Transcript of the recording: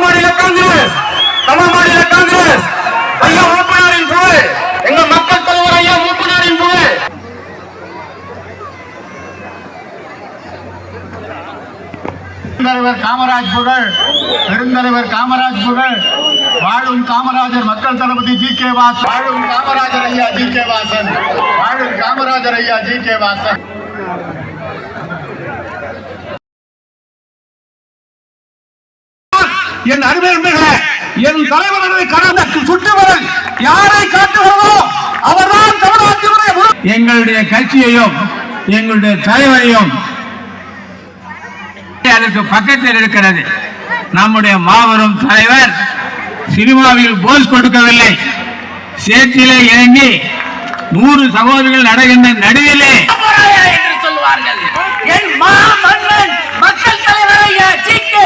மாநில காங்கிரஸ், தமிழ் மாநில காங்கிரஸ், ஐயா மூப்பனாரின் புகழ், எங்க மக்கள் தலைவர் ஐயா மூப்பனாரின் புகழ். பெருந்தலைவர் காமராஜ் புகழ், பெருந்தலைவர் காமராஜ் புகழ், வாழும் காமராஜர் மக்கள் தளபதி ஜி.கே. வாசன், வாழும் காமராஜர் ஐயா ஜி.கே. வாசன், வாழும் காமராஜர் ஐயா ஜி.கே. வாசன். என் அருமைகளை என் தலைவர்களை கடந்த சுற்றுவரல் யாரை காட்டுகிறதோ அவர்தான் தமிழ்நாட்டினுடைய எங்களுடைய கட்சியையும் எங்களுடைய தலைவரையும் அதற்கு பக்கத்தில் இருக்கிறது. நம்முடைய மாபெரும் தலைவர் சினிமாவில் போஸ் கொடுக்கவில்லை, சேற்றிலே இறங்கி 100 சகோதரர்கள் நடக்கின்ற நடுவிலே என்று சொல்வார்கள். என் மக்கள் தலைவர் ஐயா ஜி.கே.